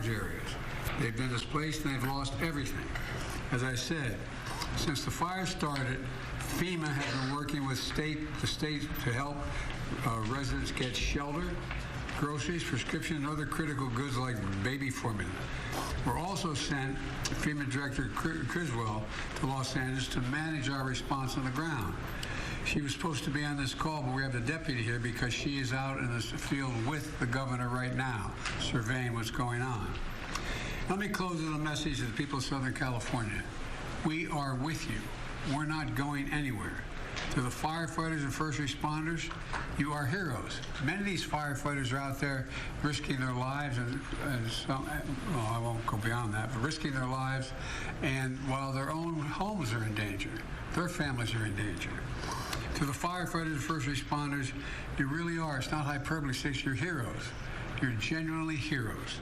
large areas. They've been displaced and they've lost everything. As I said, since the fire started, FEMA has been working with the state to help residents get shelter, groceries, prescription, and other critical goods like baby formula. We're also sent FEMA Director Criswell to Los Angeles to manage our response on the ground. She was supposed to be on this call, but we have the deputy here because she is out in the field with the governor right now, surveying what's going on. Let me close with a message to the people of Southern California. We are with you. We're not going anywhere. To the firefighters and first responders, you are heroes. Many of these firefighters are out there risking their lives, and some, well, I won't go beyond that, but risking their lives, and while their own homes are in danger, their families are in danger. To the firefighters and first responders, you really are, it's not hyperbole, you're heroes. You're genuinely heroes.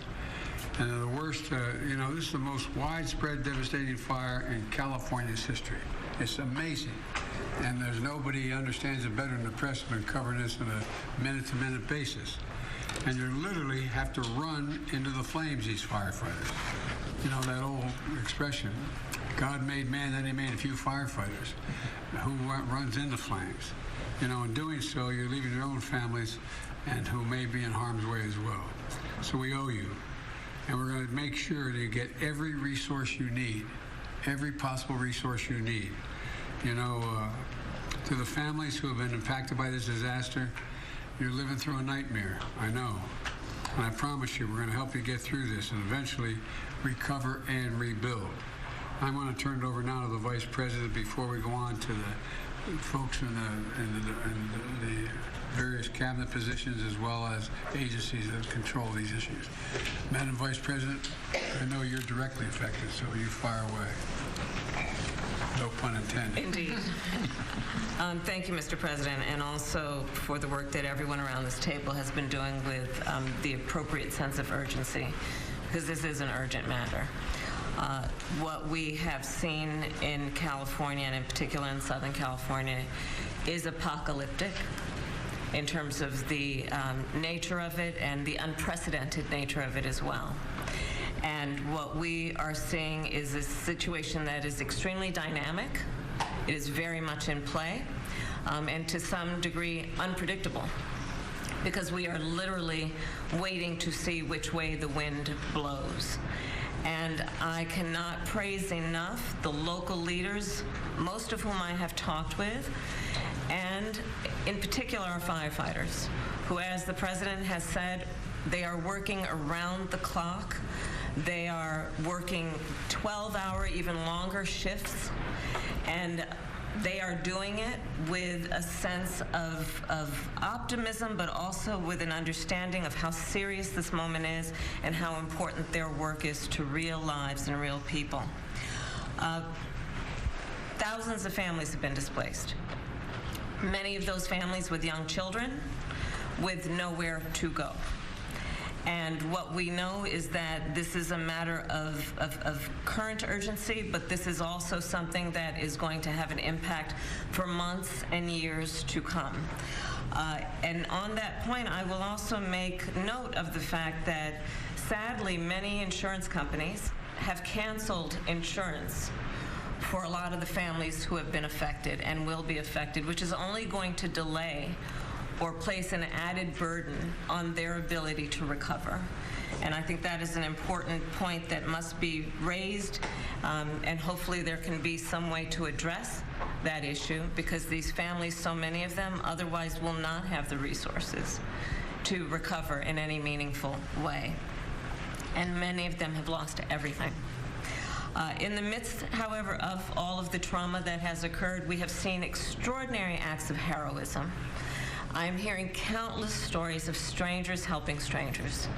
And the worst, this is the most widespread, devastating fire in California's history. It's amazing. And there's nobody who understands it better than the press has been covering this on a minute-to-minute basis. And you literally have to run into the flames, these firefighters. You know, that old expression, God made man, then he made a few firefighters. Who runs into flames? You know, in doing so, you're leaving your own families and who may be in harm's way as well. So we owe you. And we're going to make sure that you get every resource you need, every possible resource you need. You know, to the families who have been impacted by this disaster, you're living through a nightmare, I know. And I promise you, we're going to help you get through this and eventually recover and rebuild. I'm going to turn it over now to the Vice President before we go on to the folks in the various cabinet positions as well as agencies that control these issues. Madam Vice President, I know you're directly affected, so you fire away. No pun intended. Indeed. Thank you, Mr. President, and also for the work that everyone around this table has been doing with the appropriate sense of urgency, because this is an urgent matter. What we have seen in California, and in particular in Southern California, is apocalyptic in terms of the nature of it and the unprecedented nature of it as well. And what we are seeing is a situation that is extremely dynamic. It is very much in play, and to some degree unpredictable, because we are literally waiting to see which way the wind blows. And I cannot praise enough the local leaders, most of whom I have talked with, and in particular our firefighters, who, as the President has said, they are working around the clock. They are working 12-hour, even longer shifts, and they are doing it with a sense of optimism, but also with an understanding of how serious this moment is and how important their work is to real lives and real people. Thousands of families have been displaced. Many of those families with young children with nowhere to go. And what we know is that this is a matter of current urgency, but this is also something that is going to have an impact for months and years to come. And on that point, I will also make note of the fact that, sadly, many insurance companies have canceled insurance for a lot of the families who have been affected and will be affected, which is only going to delay or place an added burden on their ability to recover. And I think that is an important point that must be raised, and hopefully there can be some way to address that issue, because these families, so many of them, otherwise will not have the resources to recover in any meaningful way. And many of them have lost everything. In the midst, however, of all of the trauma that has occurred, we have seen extraordinary acts of heroism. I'm hearing countless stories of strangers helping strangers.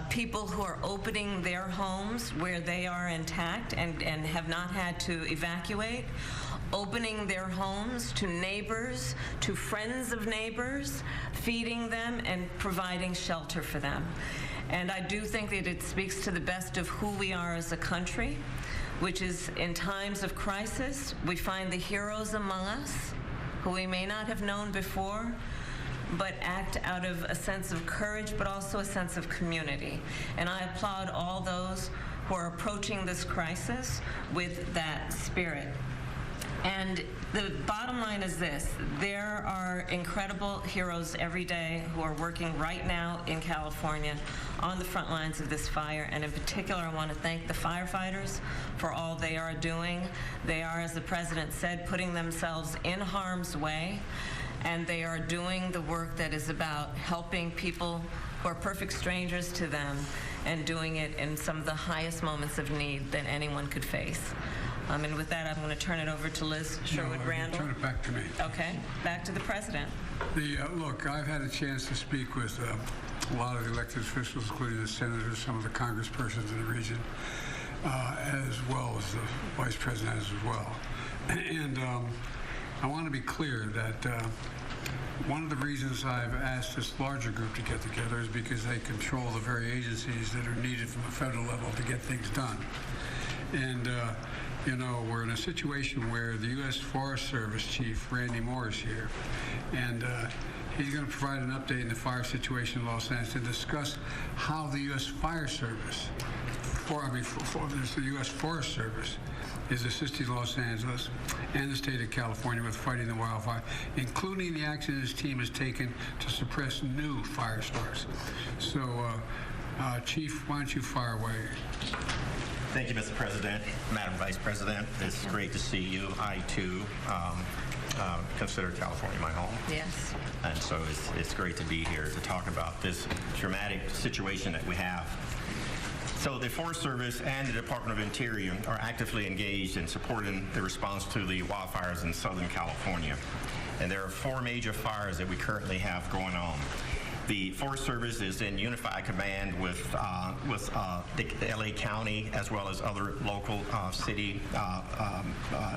People who are opening their homes where they are intact and have not had to evacuate, opening their homes to neighbors, to friends of neighbors, feeding them and providing shelter for them. And I do think that it speaks to the best of who we are as a country, which is in times of crisis, we find the heroes among us who we may not have known before, but act out of a sense of courage, but also a sense of community. And I applaud all those who are approaching this crisis with that spirit. And the bottom line is this: there are incredible heroes every day who are working right now in California on the front lines of this fire. And in particular, I want to thank the firefighters for all they are doing. They are, as the president said, putting themselves in harm's way, and they are doing the work that is about helping people who are perfect strangers to them, and doing it in some of the highest moments of need that anyone could face. And with that, I'm going to turn it over to Liz Sherwood-Randall. Turn it back to me. Okay, back to the president. Look, I've had a chance to speak with a lot of the elected officials, including the senators, some of the congresspersons in the region, as well as the vice president as well. And I want to be clear that one of the reasons I've asked this larger group to get together is because they control the very agencies that are needed from the federal level to get things done. And you know, we're in a situation where the U.S. Forest Service Chief, Randy Moore, is here. And he's going to provide an update in the fire situation in Los Angeles and discuss how the U.S. Fire Service, the U.S. Forest Service, is assisting Los Angeles and the state of California with fighting the wildfire, including the action his team has taken to suppress new fire starts. So, Chief, why don't you fire away? Thank you, Mr. President. Madam Vice President, it's great to see you. I, too, consider California my home. Yes. And so it's great to be here to talk about this dramatic situation that we have. So the Forest Service and the Department of Interior are actively engaged in supporting the response to the wildfires in Southern California. And there are 4 major fires that we currently have going on. The Forest Service is in unified command with the LA County as well as other local city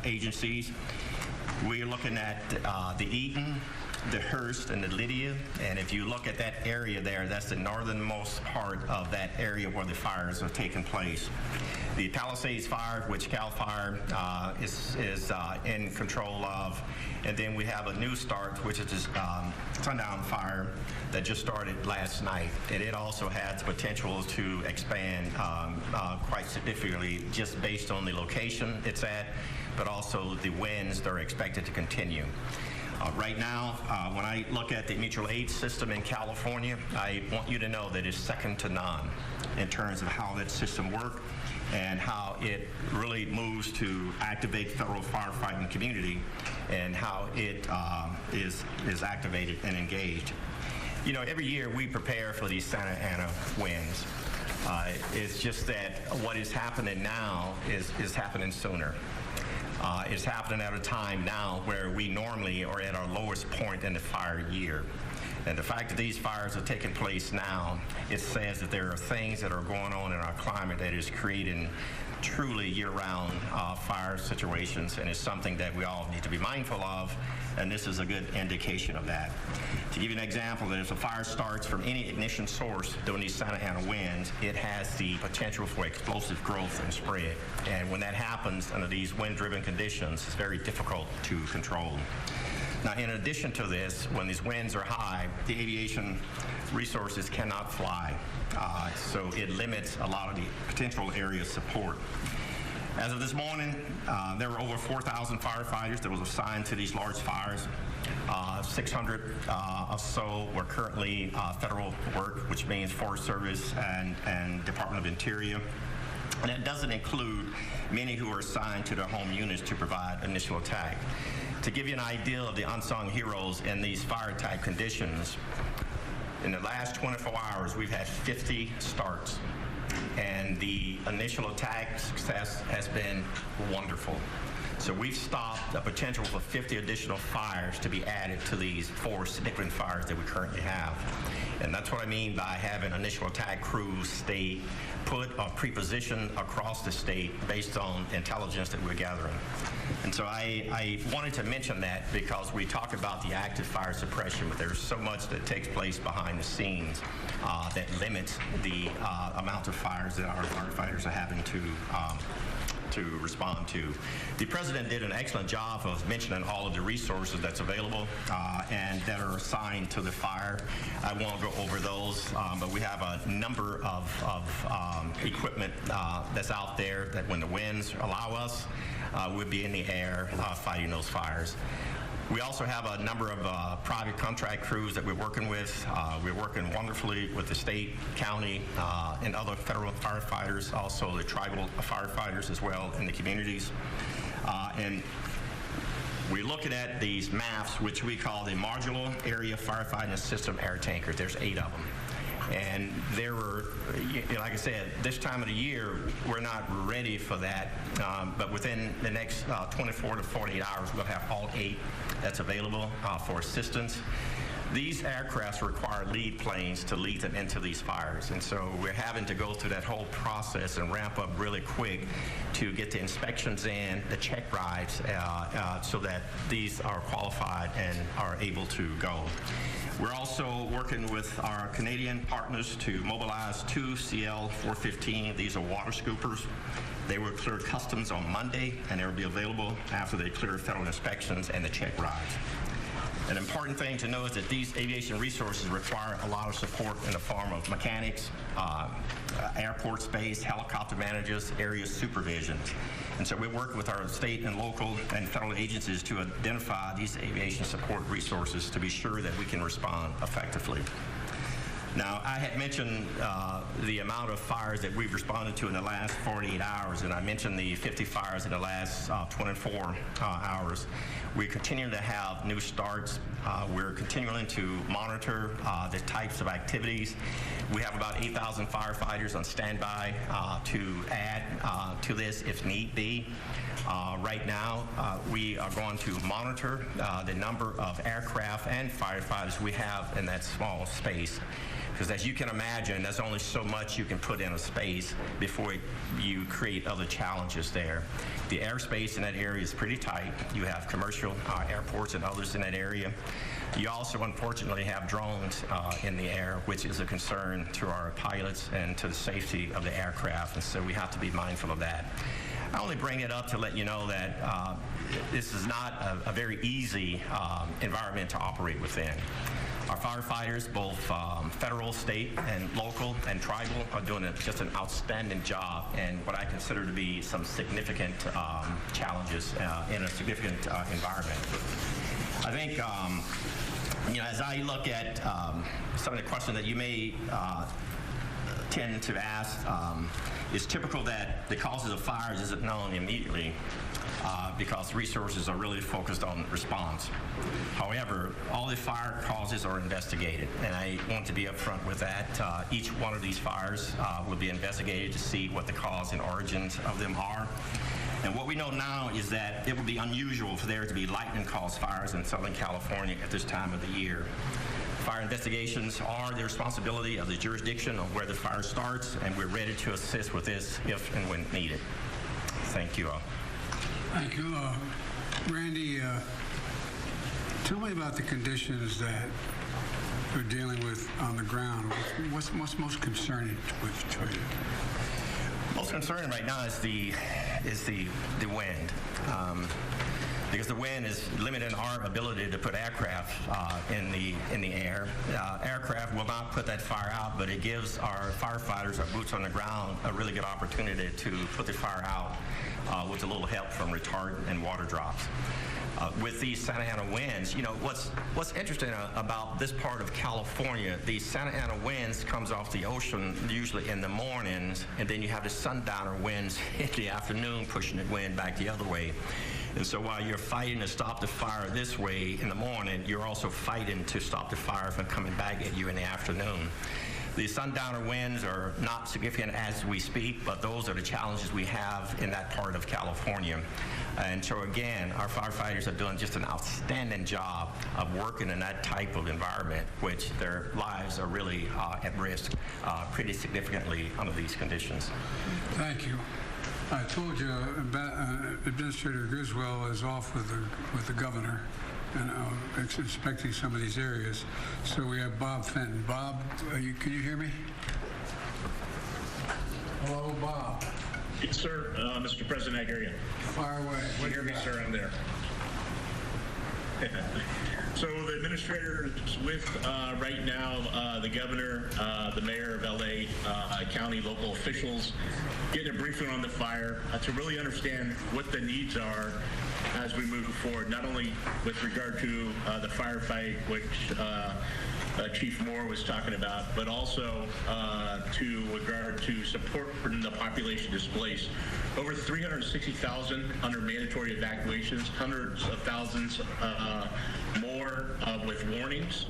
agencies. We're looking at the Eaton, the Hurst, and the Lidia. And if you look at that area there, that's the northernmost part of that area where the fires are taking place. The Palisades Fire, which CAL FIRE is in control of. And then we have a new start, which is this Sundown Fire that just started last night. And it also has potential to expand quite significantly just based on the location it's at, but also the winds that are expected to continue. Right now, when I look at the mutual aid system in California, I want you to know that it's second to none in terms of how that system works and how it really moves to activate the federal firefighting community and how it is activated and engaged. You know, every year we prepare for these Santa Ana winds. It's just that what is happening now is happening sooner. It's happening at a time now where we normally are at our lowest point in the fire year. And the fact that these fires are taking place now, it says that there are things that are going on in our climate that is creating truly year-round fire situations, and it's something that we all need to be mindful of, and this is a good indication of that. To give you an example, that if a fire starts from any ignition source during these Santa Ana winds, it has the potential for explosive growth and spread. And when that happens under these wind-driven conditions, it's very difficult to control. Now, in addition to this, when these winds are high, the aviation resources cannot fly, so it limits a lot of the potential area of support. As of this morning, there were over 4,000 firefighters that was assigned to these large fires. 600 or so were currently federal work, which means Forest Service and Department of Interior. And it doesn't include many who are assigned to their home units to provide initial attack. To give you an idea of the unsung heroes in these fire-type conditions, in the last 24 hours, we've had 50 starts, and the initial attack success has been wonderful. So we've stopped the potential for 50 additional fires to be added to these 4 significant fires that we currently have. And that's what I mean by having initial attack crews stay put or pre-positioned across the state based on intelligence that we're gathering. And so I wanted to mention that because we talk about the active fire suppression, but there's so much that takes place behind the scenes that limits the amount of fires that our firefighters are having to respond to. The President did an excellent job of mentioning all of the resources that's available and that are assigned to the fire. I won't go over those, but we have a number of equipment that's out there that when the winds allow us, we'll be in the air fighting those fires. We also have a number of private contract crews that we're working with. We're working wonderfully with the state, county, and other federal firefighters, also the tribal firefighters as well in the communities. And we're looking at these MAFs, which we call the Modular Area Firefighting System Air Tankers. There's 8 of them. And there were, like I said, this time of the year, we're not ready for that. But within the next 24 to 48 hours, we'll have all 8 that's available for assistance. These aircrafts require lead planes to lead them into these fires. And so we're having to go through that whole process and ramp up really quick to get the inspections in, the check rides, so that these are qualified and are able to go. We're also working with our Canadian partners to mobilize 2 CL-415. These are water scoopers. They were cleared customs on Monday, and they will be available after they clear federal inspections and the check rides. An important thing to know is that these aviation resources require a lot of support in the form of mechanics, airport space, helicopter managers, area supervision. And so we work with our state and local and federal agencies to identify these aviation support resources to be sure that we can respond effectively. Now, I had mentioned the amount of fires that we've responded to in the last 48 hours, and I mentioned the 50 fires in the last 24 hours. We continue to have new starts. We're continuing to monitor the types of activities. We have about 8,000 firefighters on standby to add to this if need be. Right now, we are going to monitor the number of aircraft and firefighters we have in that small space. Because as you can imagine, there's only so much you can put in a space before you create other challenges there. The airspace in that area is pretty tight. You have commercial airports and others in that area. You also, unfortunately, have drones in the air, which is a concern to our pilots and to the safety of the aircraft, and so we have to be mindful of that. I only bring it up to let you know that this is not a very easy environment to operate within. Our firefighters, both federal, state, and local, and tribal, are doing just an outstanding job in what I consider to be some significant challenges in a significant environment. I think, as I look at some of the questions that you may tend to ask, it's typical that the causes of fires isn't known immediately because resources are really focused on response. However, all the fire causes are investigated, and I want to be upfront with that. Each one of these fires will be investigated to see what the cause and origins of them are. And what we know now is that it would be unusual for there to be lightning-caused fires in Southern California at this time of the year. Fire investigations are the responsibility of the jurisdiction of where the fire starts, and we're ready to assist with this if and when needed. Thank you all. Thank you. Randy, tell me about the conditions that we're dealing with on the ground. What's most concerning to you? Most concerning right now is the wind. Because the wind is limiting our ability to put aircraft in the air. Aircraft will not put that fire out, but it gives our firefighters, our boots on the ground, a really good opportunity to put the fire out with a little help from retardant and water drops. With these Santa Ana winds, what's interesting about this part of California, these Santa Ana winds comes off the ocean usually in the mornings, and then you have the sundowner winds in the afternoon pushing the wind back the other way. And so while you're fighting to stop the fire this way in the morning, you're also fighting to stop the fire from coming back at you in the afternoon. The sundowner winds are not significant as we speak, but those are the challenges we have in that part of California. And so again, our firefighters are doing just an outstanding job of working in that type of environment, which their lives are really at risk pretty significantly under these conditions. Thank you. I told you Administrator Griswold is off with the governor and inspecting some of these areas. So we have Bob Fenton. Bob, can you hear me? Hello, Bob. Yes, sir. Mr. President, I hear you. Fire away. You hear me, sir? I'm there. So the administrator is with right now the governor, the mayor of LA, county, local officials, getting a briefing on the fire to really understand what the needs are as we move forward, not only with regard to the firefight, which Chief Moore was talking about, but also to regard to support the population displaced. Over 360,000 under mandatory evacuations, hundreds of thousands more with warnings.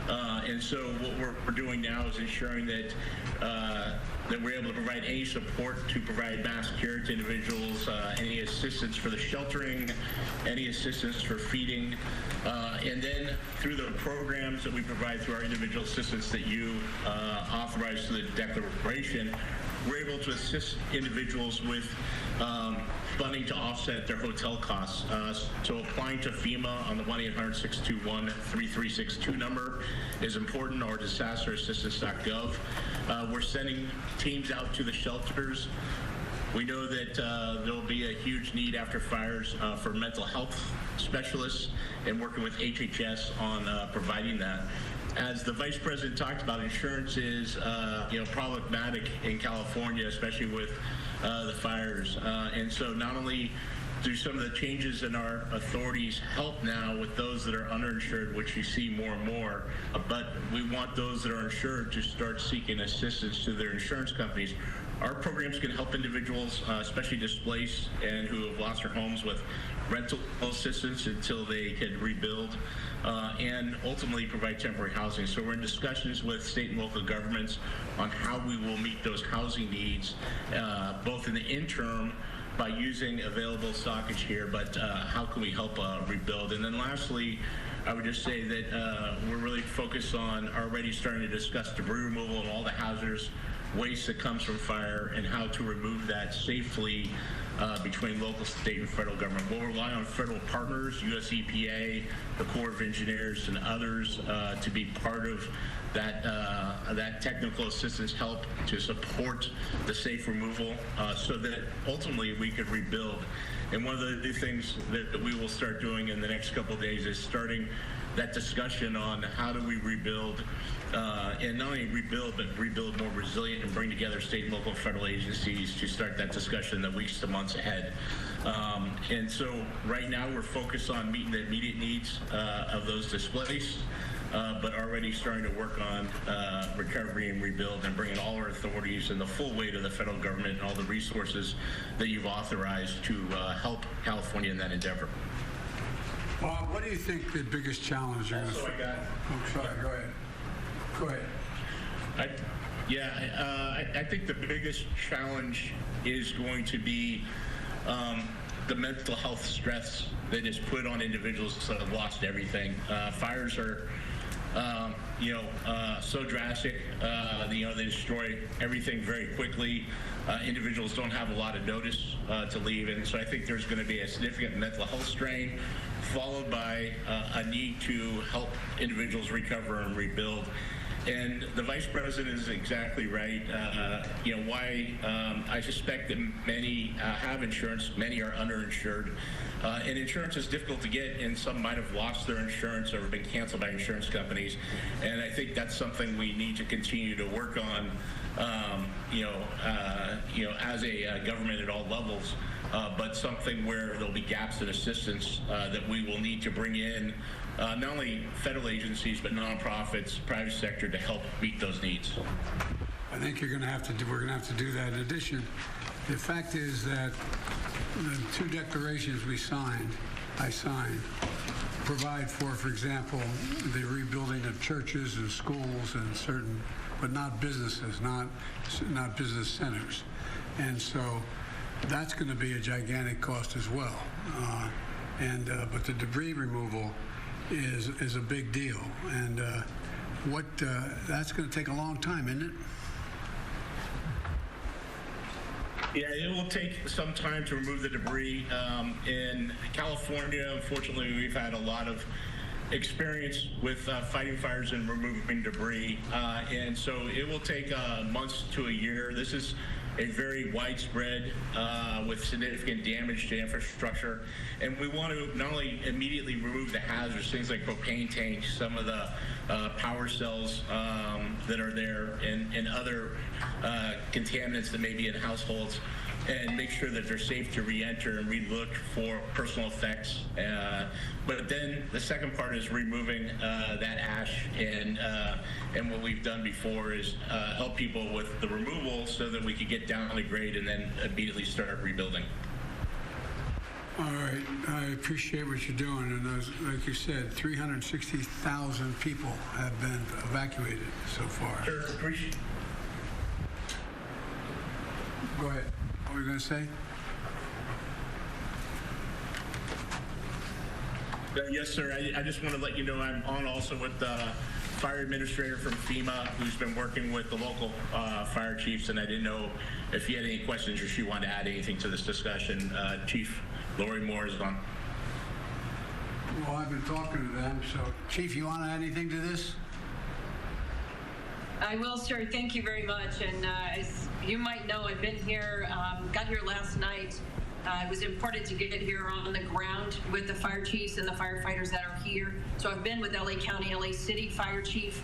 And so what we're doing now is ensuring that that we're able to provide any support to provide mass care to individuals, any assistance for the sheltering, any assistance for feeding, and then through the programs that we provide through our individual assistance that you authorized through the declaration, we're able to assist individuals with funding to offset their hotel costs. So applying to FEMA on the 1-800-621-3362 number is important, or disasterassistance.gov. We're sending teams out to the shelters. We know that there will be a huge need after fires for mental health specialists, and working with HHS on providing that. As the Vice President talked about, insurance is problematic in California, especially with the fires. And so not only do some of the changes in our authorities help now with those that are underinsured, which you see more and more, but we want those that are insured to start seeking assistance to their insurance companies. Our programs can help individuals, especially displaced and who have lost their homes, with rental assistance until they can rebuild, and ultimately provide temporary housing. So we're in discussions with state and local governments on how we will meet those housing needs, both in the interim by using available stockage here, but how can we help rebuild? And then lastly, I would just say that we're really focused on already starting to discuss debris removal and all the hazardous waste that comes from fire and how to remove that safely between local, state, and federal government. We'll rely on federal partners, US EPA, the Corps of Engineers, and others to be part of that technical assistance help to support the safe removal so that ultimately we could rebuild. And one of the things that we will start doing in the next couple of days is starting that discussion on how do we rebuild, and not only rebuild, but rebuild more resilient and bring together state, local, and federal agencies to start that discussion in the weeks to months ahead. And so right now we're focused on meeting the immediate needs of those displaced, but already starting to work on recovery and rebuild and bringing all our authorities and the full weight of the federal government and all the resources that you've authorized to help California in that endeavor. Bob, what do you think the biggest challenge is? Also, I got. Oh, sorry. Go ahead. Go ahead. I think the biggest challenge is going to be the mental health stress that is put on individuals that have lost everything. Fires are, so drastic. They destroy everything very quickly. Individuals don't have a lot of notice to leave, and so I think there's going to be a significant mental health strain, followed by a need to help individuals recover and rebuild. And the Vice President is exactly right. Why I suspect that many have insurance, many are underinsured. And insurance is difficult to get, and some might have lost their insurance or been canceled by insurance companies. And I think that's something we need to continue to work on, as a government at all levels. But something where there'll be gaps in assistance that we will need to bring in not only federal agencies but nonprofits, private sector to help meet those needs. I think we're going to have to do that. In addition, the fact is that the two declarations I signed, provide for example, the rebuilding of churches and schools and certain but not businesses, not business centers. And so that's going to be a gigantic cost as well. But the debris removal is a big deal. And that's going to take a long time, isn't it? Yeah, it will take some time to remove the debris. In California, unfortunately, we've had a lot of experience with fighting fires and removing debris, and so it will take months to a year. This is a very widespread with significant damage to infrastructure, and we want to not only immediately remove the hazards, things like propane tanks, some of the power cells that are there, and other contaminants that may be in households, and make sure that they're safe to re-enter and re-look for personal effects. But then the second part is removing that ash, and what we've done before is help people with the removal so that we could get down the grade and then immediately start rebuilding. All right, I appreciate what you're doing, and like you said, 360,000 people have been evacuated so far. Sure, appreciate. Go ahead. What were you going to say? Yes, sir. I just want to let you know I'm on also with the fire administrator from FEMA, who's been working with the local fire chiefs, and I didn't know if you had any questions or she wanted to add anything to this discussion. Chief Lori Moore is on. Well, I've been talking to them, so Chief, you want to add anything to this? I will, sir. Thank you very much. And as you might know, I've been here, got here last night. It was important to get here on the ground with the fire chiefs and the firefighters that are here. So I've been with LA County, LA City Fire Chief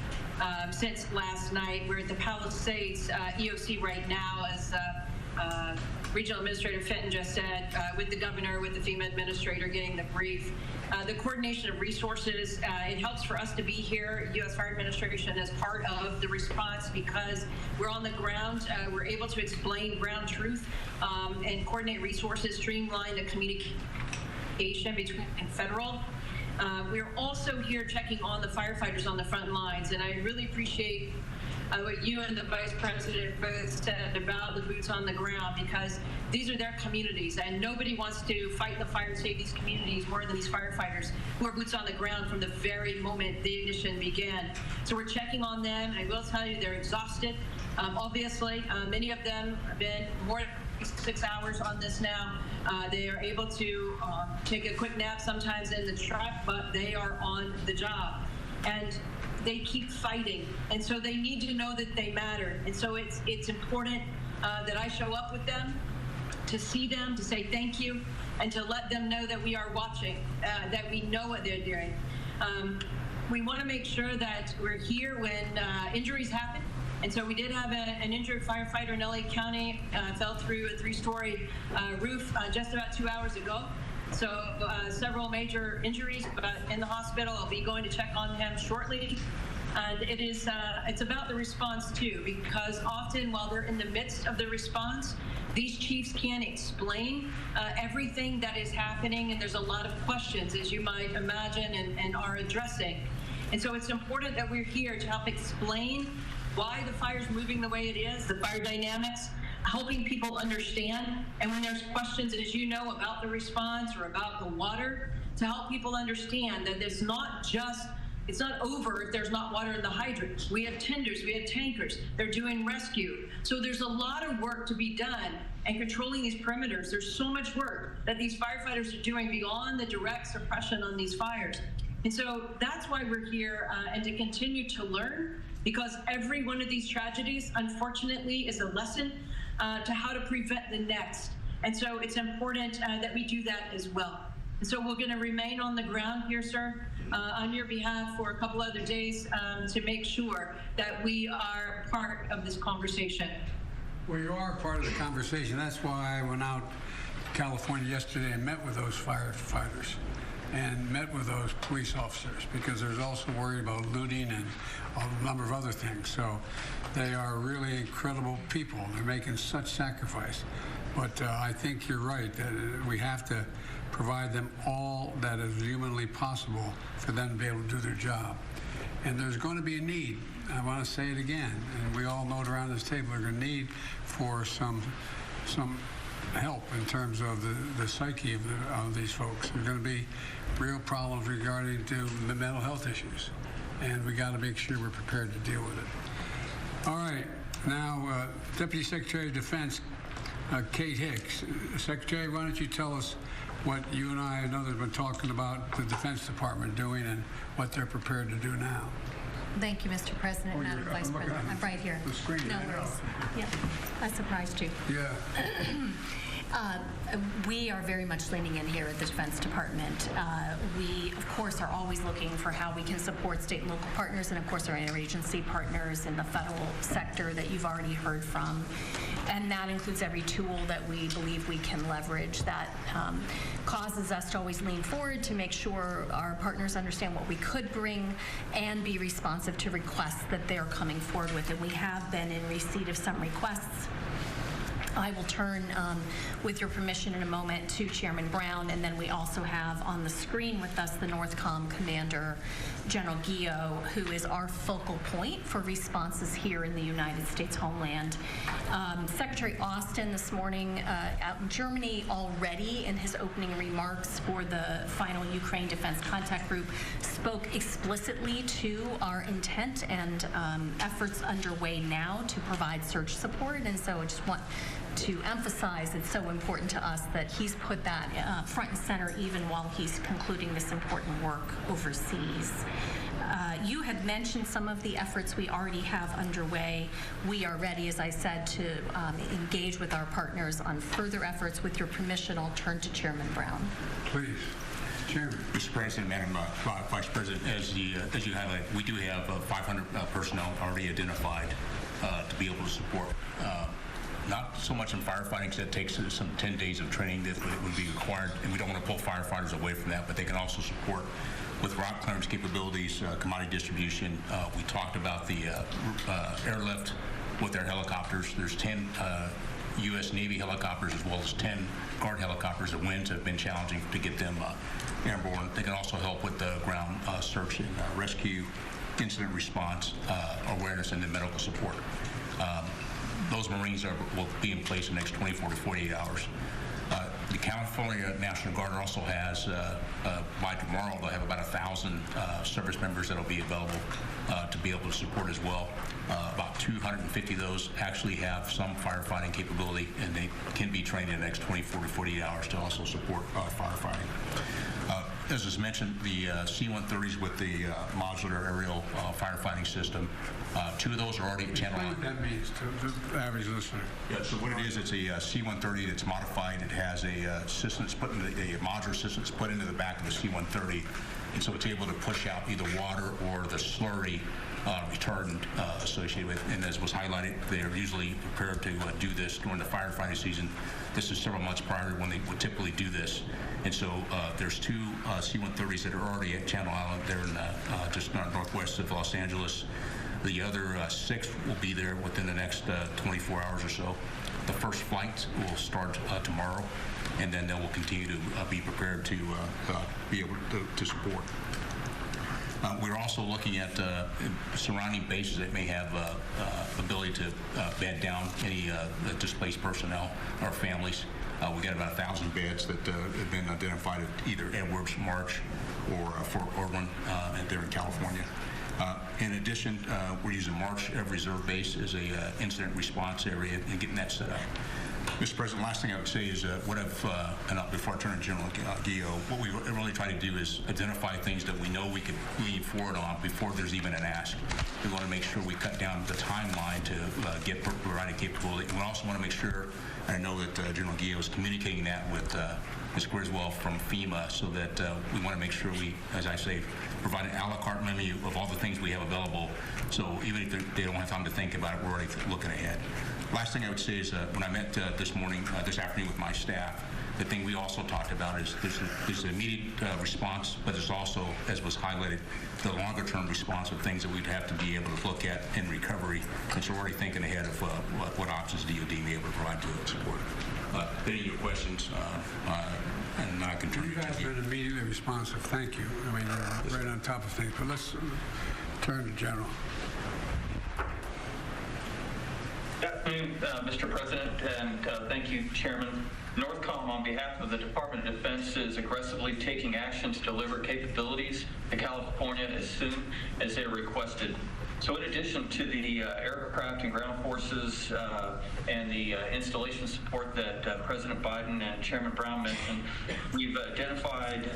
since last night. We're at the Palisades EOC right now, as Regional Administrator Fenton just said, with the governor, with the FEMA administrator, getting the brief. The coordination of resources, it helps for us to be here, U.S. Fire Administration, as part of the response, because we're on the ground. We're able to explain ground truth and coordinate resources, streamline the communication between federal. We're also here checking on the firefighters on the front lines, and I really appreciate what you and the Vice President both said about the boots on the ground, because these are their communities, and nobody wants to fight the fire and save these communities more than these firefighters who are boots on the ground from the very moment the ignition began. So we're checking on them. I will tell you they're exhausted. Obviously, many of them have been more than 6 hours on this now. They are able to take a quick nap sometimes in the truck, but they are on the job. And they keep fighting, and so they need to know that they matter. And so it's important that I show up with them, to see them, to say thank you, and to let them know that we are watching, that we know what they're doing. We want to make sure that we're here when injuries happen. And so we did have an injured firefighter in LA County, fell through a 3-story roof just about 2 hours ago. So several major injuries, but in the hospital. I'll be going to check on him shortly. And it's about the response too, because often while they're in the midst of the response, these chiefs can't explain everything that is happening, and there's a lot of questions, as you might imagine, and are addressing. And so it's important that we're here to help explain why the fire's moving the way it is, the fire dynamics, helping people understand. And when there's questions, as you know, about the response or about the water, to help people understand that it's not over if there's not water in the hydrants. We have tenders, we have tankers, they're doing rescue. So there's a lot of work to be done, and controlling these perimeters. There's so much work that these firefighters are doing beyond the direct suppression on these fires. And so that's why we're here, and to continue to learn, because every one of these tragedies, unfortunately, is a lesson to how to prevent the next. And so it's important that we do that as well. And so we're going to remain on the ground here, sir, on your behalf for a couple other days to make sure that we are part of this conversation. Well, you are part of the conversation. That's why I went out to California yesterday and met with those firefighters and met with those police officers, because there's also worry about looting and a number of other things. So they are really incredible people. They're making such sacrifice. But I think you're right that we have to provide them all that is humanly possible for them to be able to do their job. And there's going to be a need. I want to say it again, and we all know it around this table, we're going to need for some help in terms of the psyche of these folks. There's going to be real problems regarding to the mental health issues, and we got to make sure we're prepared to deal with it. All right, now Deputy Secretary of Defense Kate Hicks. Secretary, why don't you tell us what you and I and others have been talking about the Defense Department doing and what they're prepared to do now. Thank you, Mr. President, Madam Vice President. I'm right here. The screen, no worries. Yeah, I surprised you. Yeah. We are very much leaning in here at the Defense Department. We, of course, are always looking for how we can support state and local partners and, of course, our interagency partners in the federal sector that you've already heard from. And that includes every tool that we believe we can leverage that causes us to always lean forward to make sure our partners understand what we could bring and be responsive to requests that they're coming forward with. And we have been in receipt of some requests. I will turn, with your permission in a moment, to Chairman Brown, and then we also have on the screen with us the NORTHCOM Commander, General Guillot, who is our focal point for responses here in the United States homeland. Secretary Austin this morning out in Germany already in his opening remarks for the final Ukraine Defense Contact Group spoke explicitly to our intent and efforts underway now to provide search support, and so I just want to emphasize it's so important to us that he's put that front and center even while he's concluding this important work overseas. You had mentioned some of the efforts we already have underway. We are ready, as I said, to engage with our partners on further efforts. With your permission, I'll turn to Chairman Brown. Please. Chairman. Mr. President, Madam Vice President, as you highlighted, we do have 500 personnel already identified to be able to support. Not so much in firefighting, because that takes some 10 days of training that would be required, and we don't want to pull firefighters away from that, but they can also support with rock clearance capabilities, commodity distribution. We talked about the airlift with their helicopters. There's 10 U.S. Navy helicopters as well as 10 Guard helicopters. The winds have been challenging to get them airborne. They can also help with the ground search and rescue, incident response, awareness, and then medical support. Those Marines will be in place in the next 24 to 48 hours. The California National Guard also has, by tomorrow, they'll have about 1,000 service members that will be available to be able to support as well. About 250 of those actually have some firefighting capability, and they can be trained in the next 24 to 48 hours to also support firefighting. As was mentioned, the C-130s with the modular aerial firefighting system, 2 of those are already at Channel Island. What that means to the average listener. Yeah, so what it is, it's a C-130 that's modified. It has a system that's put in a modular system that's put into the back of the C-130, and so it's able to push out either water or the slurry retardant associated with. And as was highlighted, they are usually prepared to do this during the firefighting season. This is several months prior to when they would typically do this. And so there's 2 C-130s that are already at Channel Island. They're in just northwest of Los Angeles. The other 6 will be there within the next 24 hours or so. The first flight will start tomorrow, and then they will continue to be prepared to be able to support. We're also looking at surrounding bases that may have ability to bed down any displaced personnel or families. We got about 1,000 beds that have been identified at either Edwards, March, or Fort Irwin, and they're in California. In addition, we're using March Reserve Base as a incident response area and getting that set up. Mr. President, last thing I would say is before I turn to General Guillot, what we really try to do is identify things that we know we can lean forward on before there's even an ask. We want to make sure we cut down the timeline to get provided capability. And we also want to make sure, and I know that General Guillot is communicating that with Ms. Griswold from FEMA, so that we want to make sure we, as I say, provide an a la carte menu of all the things we have available. So even if they don't have time to think about it, we're already looking ahead. Last thing I would say is when I met this afternoon with my staff, the thing we also talked about is there's an immediate response, but there's also, as was highlighted, the longer-term response of things that we'd have to be able to look at in recovery. And so we're already thinking ahead of what options DOD may be able to provide to support. Any of your questions, and I can turn You guys have been immediately responsive. Thank you. I mean, right on top of things. But let's turn to General. afternoon, Mr. President, and thank you, Chairman. Northcom, on behalf of the Department of Defense, is aggressively taking action to deliver capabilities to California as soon as they're requested. So in addition to the aircraft and ground forces and the installation support that President Biden and Chairman Brown mentioned, we've identified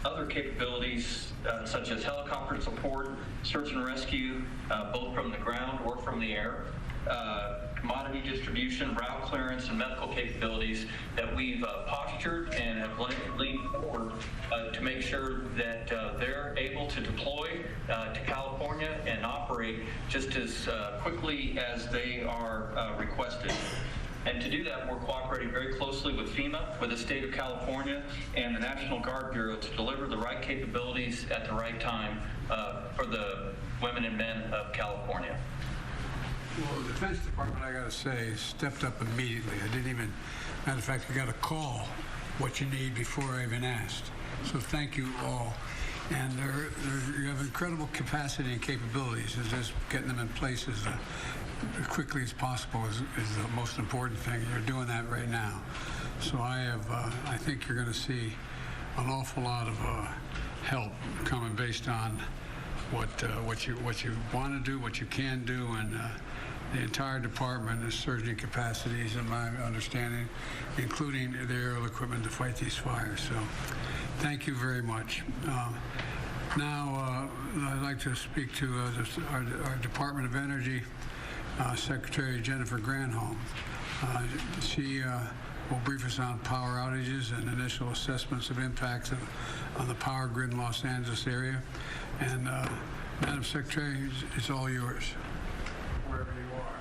other capabilities such as helicopter support, search and rescue, both from the ground or from the air, commodity distribution, route clearance, and medical capabilities that we've postured and have leaned forward to make sure that they're able to deploy to California and operate just as quickly as they are requested. And to do that, we're cooperating very closely with FEMA, with the state of California, and the National Guard Bureau to deliver the right capabilities at the right time for the women and men of California. Well, the Defense Department, I got to say, stepped up immediately. I didn't even, matter of fact, I got a call what you need before I even asked. So thank you all. And you have incredible capacity and capabilities. It's just getting them in place as quickly as possible is the most important thing. You're doing that right now. So I think you're going to see an awful lot of help coming based on what you want to do, what you can do, and the entire department is surging capacities, in my understanding, including the aerial equipment to fight these fires. So thank you very much. Now, I'd like to speak to our Department of Energy Secretary Jennifer Granholm. She will brief us on power outages and initial assessments of impacts on the power grid in Los Angeles area. And Madam Secretary, it's all yours, wherever you are.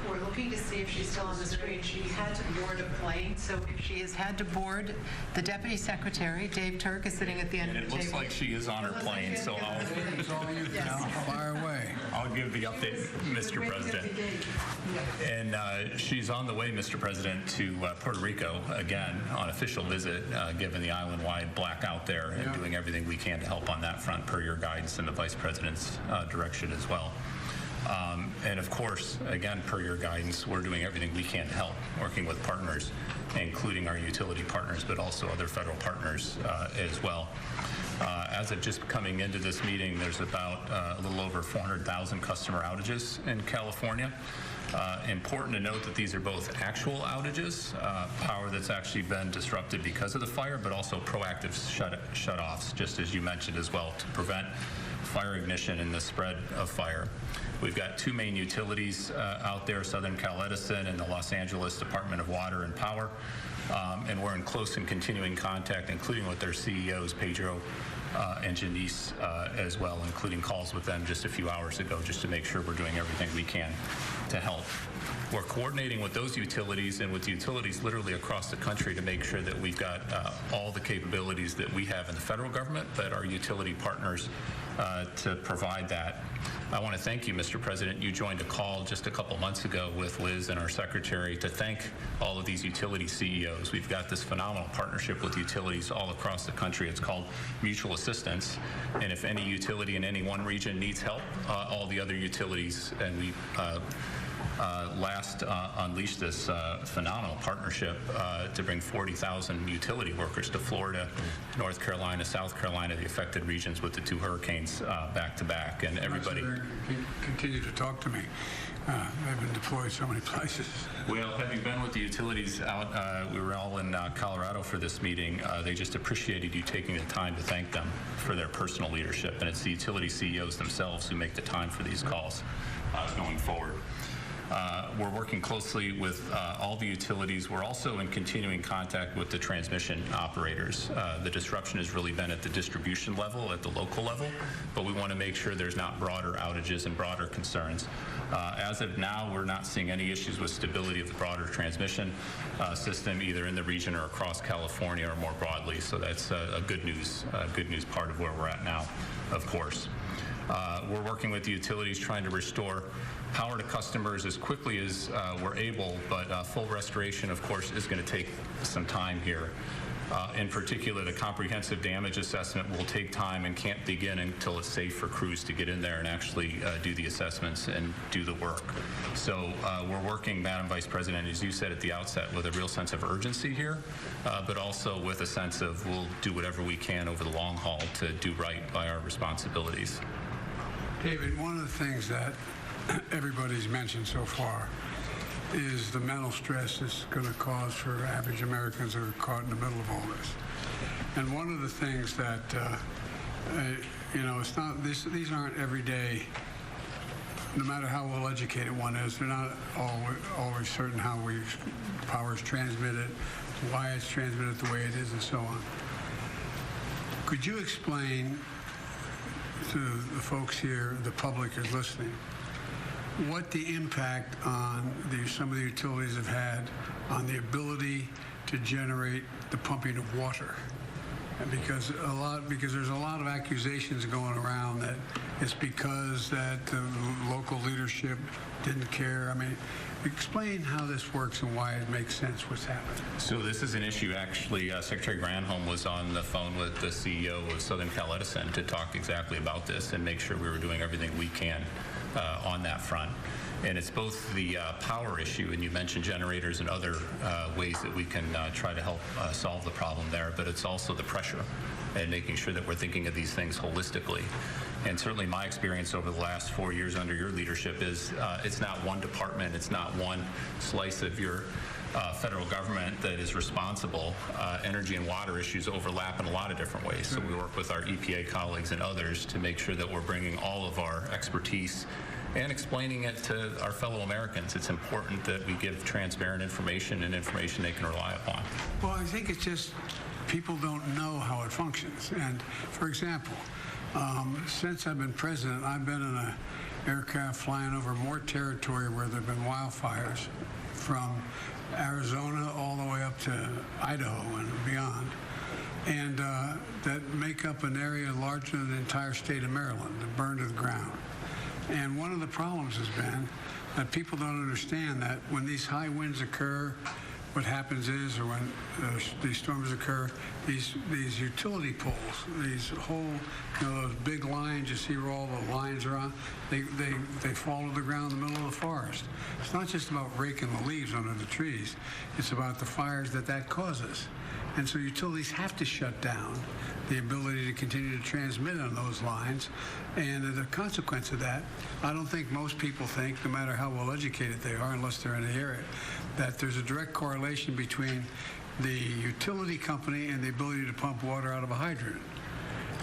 We're looking to see if she's still on the screen. She had to board a plane, so if she has had to board, the Deputy Secretary, Dave Turk, is sitting at the end of the table. It looks like she is on her plane, so It's all you. Now, fire away. I'll give the update, Mr. President. And she's on the way, Mr. President, to Puerto Rico again on official visit, given the island-wide blackout there, and doing everything we can to help on that front per your guidance and the Vice President's direction as well. And of course, again, per your guidance, we're doing everything we can to help, working with partners, including our utility partners, but also other federal partners as well. As of just coming into this meeting, there's about a little over 400,000 customer outages in California. Important to note that these are both actual outages, power that's actually been disrupted because of the fire, but also proactive shut-offs, just as you mentioned as well, to prevent fire ignition and the spread of fire. We've got two main utilities out there, Southern Cal Edison and the Los Angeles Department of Water and Power, and we're in close and continuing contact, including with their CEOs, Pedro and Janice as well, including calls with them just a few hours ago, just to make sure we're doing everything we can to help. We're coordinating with those utilities and with utilities literally across the country to make sure that we've got all the capabilities that we have in the federal government, but our utility partners to provide that. I want to thank you, Mr. President. You joined a call just a couple months ago with Liz and our secretary to thank all of these utility CEOs. We've got this phenomenal partnership with utilities all across the country. It's called mutual assistance. And if any utility in any one region needs help, all the other utilities, and we last unleashed this phenomenal partnership to bring 40,000 utility workers to Florida, North Carolina, South Carolina, the affected regions with the two hurricanes back to back, and everybody continue to talk to me. I've been deployed so many places. Well, having been with the utilities out, we were all in Colorado for this meeting. They just appreciated you taking the time to thank them for their personal leadership, and it's the utility CEOs themselves who make the time for these calls going forward. We're working closely with all the utilities. We're also in continuing contact with the transmission operators. The disruption has really been at the distribution level, at the local level, but we want to make sure there's not broader outages and broader concerns. As of now, we're not seeing any issues with stability of the broader transmission system, either in the region or across California or more broadly. So that's a good news part of where we're at now, of course. We're working with the utilities trying to restore power to customers as quickly as we're able, but full restoration, of course, is going to take some time here. In particular, the comprehensive damage assessment will take time and can't begin until it's safe for crews to get in there and actually do the assessments and do the work. So we're working, Madam Vice President, as you said at the outset, with a real sense of urgency here, but also with a sense of we'll do whatever we can over the long haul to do right by our responsibilities. David, one of the things that everybody's mentioned so far is the mental stress it's going to cause for average Americans who are caught in the middle of all this. And one of the things that, it's not, these aren't everyday, no matter how well educated one is, they're not always certain how power is transmitted, why it's transmitted the way it is, and so on. Could you explain to the folks here, the public is listening, what the impact on some of the utilities have had on the ability to generate the pumping of water? And because there's a lot of accusations going around that it's because that the local leadership didn't care. I mean, explain how this works and why it makes sense what's happening. So this is an issue, actually, Secretary Granholm was on the phone with the CEO of Southern Cal Edison to talk exactly about this and make sure we were doing everything we can on that front. And it's both the power issue, and you mentioned generators and other ways that we can try to help solve the problem there, but it's also the pressure and making sure that we're thinking of these things holistically. And certainly my experience over the last 4 years under your leadership is it's not one department, it's not one slice of your federal government that is responsible. Energy and water issues overlap in a lot of different ways. So we work with our EPA colleagues and others to make sure that we're bringing all of our expertise and explaining it to our fellow Americans. It's important that we give transparent information and information they can rely upon. Well, I think it's just people don't know how it functions. And for example, since I've been president, I've been in an aircraft flying over more territory where there have been wildfires, from Arizona all the way up to Idaho and beyond, and that make up an area larger than the entire state of Maryland that burned to the ground. And one of the problems has been that people don't understand that when these high winds occur, what happens is, or when these storms occur, these utility poles, these whole, those big lines, you see where all the lines are on, they fall to the ground in the middle of the forest. It's not just about raking the leaves under the trees. It's about the fires that causes. And so utilities have to shut down the ability to continue to transmit on those lines. And the consequence of that, I don't think most people think, no matter how well educated they are, unless they're in the area, that there's a direct correlation between the utility company and the ability to pump water out of a hydrant.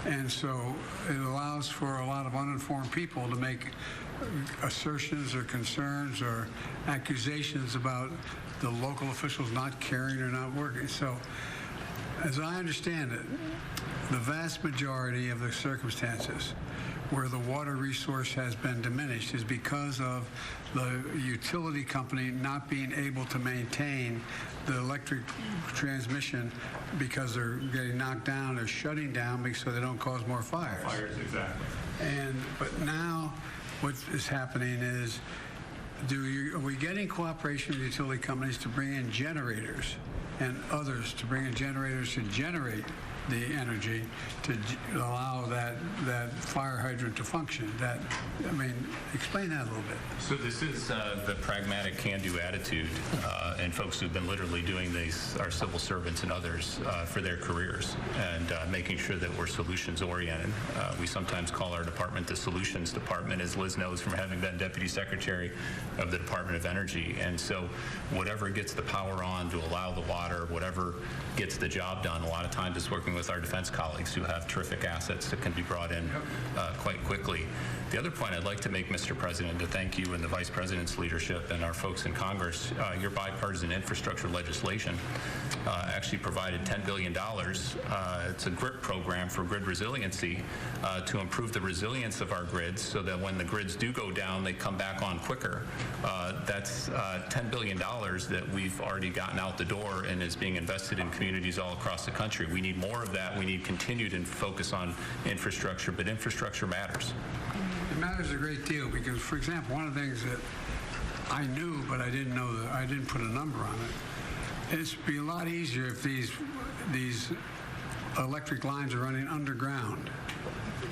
And so it allows for a lot of uninformed people to make assertions or concerns or accusations about the local officials not caring or not working. So as I understand it, the vast majority of the circumstances where the water resource has been diminished is because of the utility company not being able to maintain the electric transmission because they're getting knocked down or shutting down so they don't cause more fires. Fires, exactly. But now what is happening is, are we getting cooperation with utility companies to bring in generators and others to bring in generators to generate the energy to allow that fire hydrant to function? Explain that a little bit. So this is the pragmatic can-do attitude, and folks who've been literally doing these are civil servants and others for their careers, and making sure that we're solutions-oriented. We sometimes call our department the Solutions Department, as Liz knows from having been Deputy Secretary of the Department of Energy. And so whatever gets the power on to allow the water, whatever gets the job done, a lot of times it's working with our defense colleagues who have terrific assets that can be brought in quite quickly. The other point I'd like to make, Mr. President, to thank you and the Vice President's leadership and our folks in Congress, your bipartisan infrastructure legislation actually provided $10 billion. It's a GRIP program for grid resiliency to improve the resilience of our grids so that when the grids do go down, they come back on quicker. That's $10 billion that we've already gotten out the door and is being invested in communities all across the country. We need more of that. We need continued focus on infrastructure, but infrastructure matters. It matters a great deal because, for example, one of the things that I knew but I didn't know that I didn't put a number on it It'd be a lot easier if these electric lines are running underground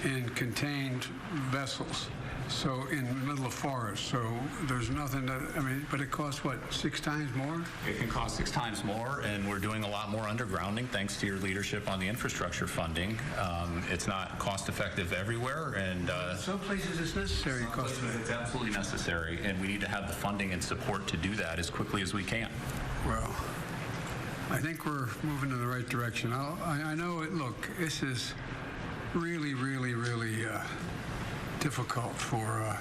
in contained vessels. So in the middle of forest, so there's nothing that, I mean, but it costs what, 6 times more? It can cost 6 times more, and we're doing a lot more undergrounding thanks to your leadership on the infrastructure funding. It's not cost effective everywhere, and Some places it's necessary. it's absolutely necessary, and we need to have the funding and support to do that as quickly as we can. Well, I think we're moving in the right direction. I know it, look, this is really, really, really difficult for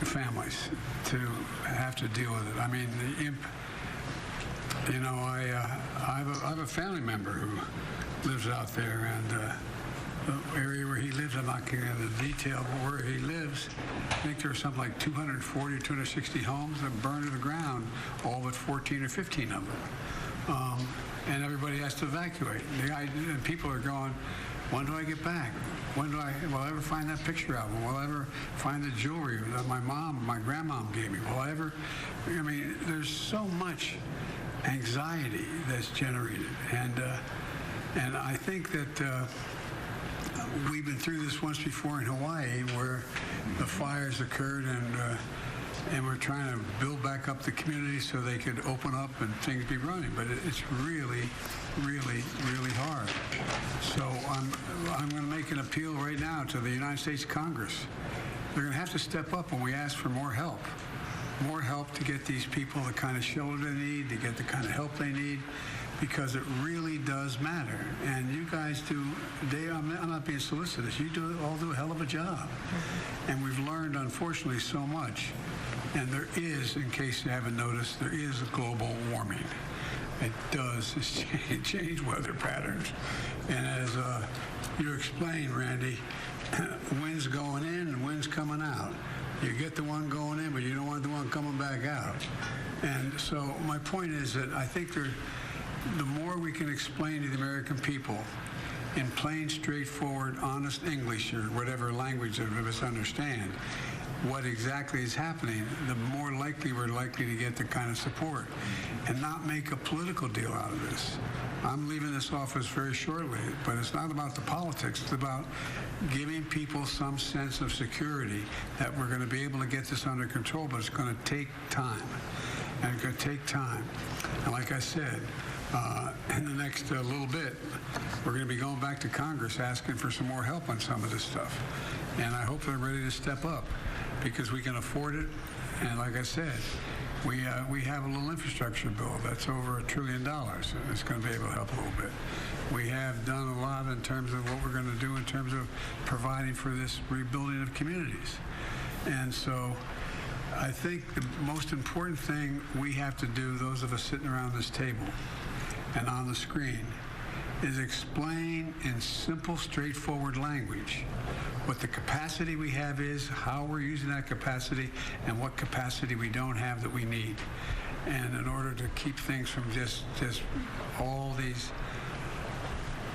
families to have to deal with it. I mean, you know, I have a family member who lives out there, and the area where he lives, I'm not getting into the detail, but where he lives, I think there's something like 240, 260 homes that burned to the ground, all but 14 or 15 of them. And everybody has to evacuate. And people are going, when do I get back? Will I ever find that picture album? Will I ever find the jewelry that my grandmom gave me? Will I ever, I mean, there's so much anxiety that's generated. And I think that we've been through this once before in Hawaii, where the fires occurred, and we're trying to build back up the community so they could open up and things be running. But it's really, really, really hard. So I'm going to make an appeal right now to the United States Congress. They're going to have to step up when we ask for more help to get these people the kind of shelter they need, to get the kind of help they need, because it really does matter. And you guys do, Dave, I'm not being solicitous, you all do a hell of a job. And we've learned, unfortunately, so much. And there is, in case you haven't noticed, there is a global warming. It does change weather patterns. And as you explained, Randy, wind's going in and wind's coming out. You get the one going in, but you don't want the one coming back out. And so my point is that I think the more we can explain to the American people in plain, straightforward, honest English, or whatever language that of us understand, what exactly is happening, the more likely we're likely to get the kind of support, and not make a political deal out of this. I'm leaving this office very shortly, but it's not about the politics. It's about giving people some sense of security that we're going to be able to get this under control, but it's going to take time. And it's going to take time. And like I said, in the next little bit, we're going to be going back to Congress asking for some more help on some of this stuff. And I hope they're ready to step up, because we can afford it. And like I said, we have a little infrastructure bill that's over $1 trillion, and it's going to be able to help a little bit. We have done a lot in terms of what we're going to do in terms of providing for this rebuilding of communities. And so I think the most important thing we have to do, those of us sitting around this table and on the screen, is explain in simple, straightforward language what the capacity we have is, how we're using that capacity, and what capacity we don't have that we need. And in order to keep things from just all these,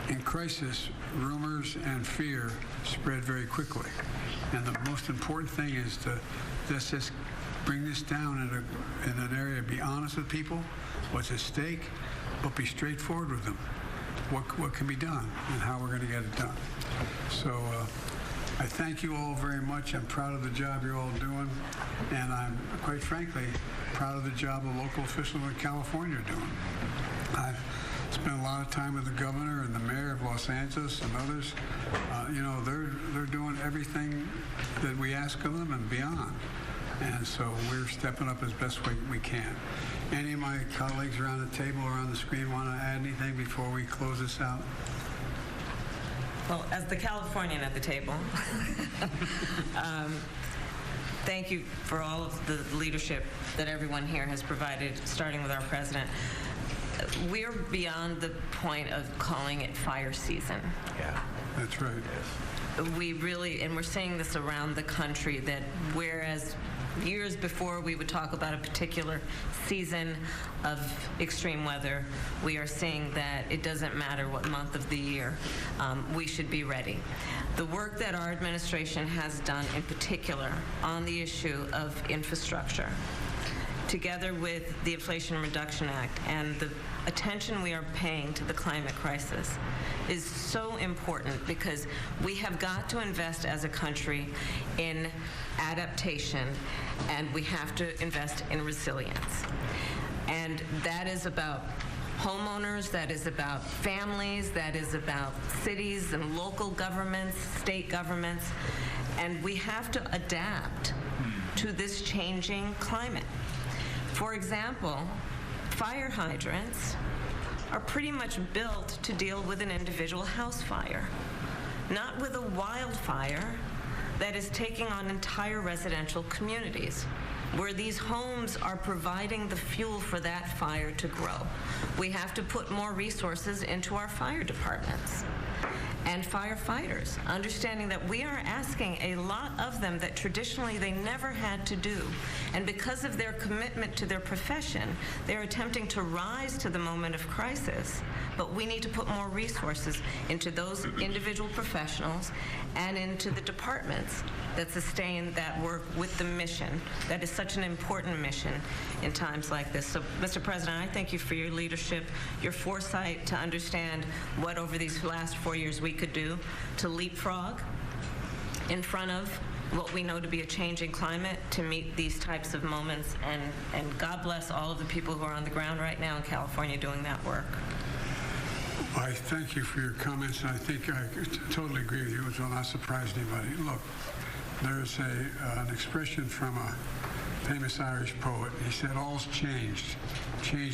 in crisis, rumors and fear spread very quickly. And the most important thing is to just bring this down in an area, be honest with people, what's at stake, but be straightforward with them. What can be done and how we're going to get it done. So I thank you all very much. I'm proud of the job you're all doing, and I'm, quite frankly, proud of the job the local officials in California are doing. I've spent a lot of time with the governor and the mayor of Los Angeles and others. You know, they're doing everything that we ask of them and beyond. And so we're stepping up as best we can. Any of my colleagues around the table or on the screen want to add anything before we close this out? Well, as the Californian at the table, thank you for all of the leadership that everyone here has provided, starting with our president. We're beyond the point of calling it fire season. Yeah, that's right. We really, and we're seeing this around the country, that whereas years before we would talk about a particular season of extreme weather, we are seeing that it doesn't matter what month of the year, we should be ready. The work that our administration has done in particular on the issue of infrastructure together with the Inflation Reduction Act and the attention we are paying to the climate crisis, is so important because we have got to invest as a country in adaptation, and we have to invest in resilience. And that is about homeowners, that is about families, that is about cities and local governments, state governments, and we have to adapt to this changing climate. For example, fire hydrants are pretty much built to deal with an individual house fire, not with a wildfire that is taking on entire residential communities, where these homes are providing the fuel for that fire to grow. We have to put more resources into our fire departments and firefighters, understanding that we are asking a lot of them that traditionally they never had to do. And because of their commitment to their profession, they're attempting to rise to the moment of crisis. But we need to put more resources into those individual professionals and into the departments that sustain that work with the mission. That is such an important mission in times like this. So, Mr. President, I thank you for your leadership, your foresight to understand what over these last 4 years we could do to leapfrog in front of what we know to be a changing climate to meet these types of moments. And God bless all of the people who are on the ground right now in California doing that work. I thank you for your comments, and I think I totally agree with you, which will not surprise anybody. Look, there's an expression from a famous Irish poet. He said, all's changed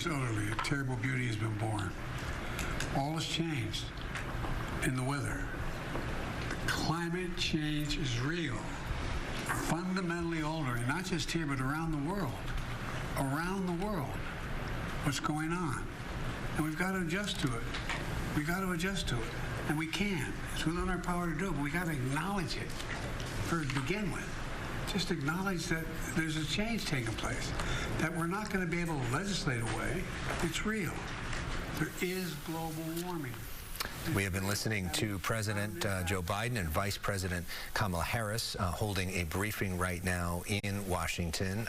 utterly. A terrible beauty has been born. All has changed in the weather. Climate change is real, fundamentally altering, not just here, but around the world. Around the world, what's going on. And we've got to adjust to it. We've got to adjust to it. And we can. It's within our power to do it, but we've got to acknowledge it to begin with. Just acknowledge that there's a change taking place, that we're not going to be able to legislate away. It's real. There is global warming. We have been listening to President Joe Biden and Vice President Kamala Harris holding a briefing right now in Washington.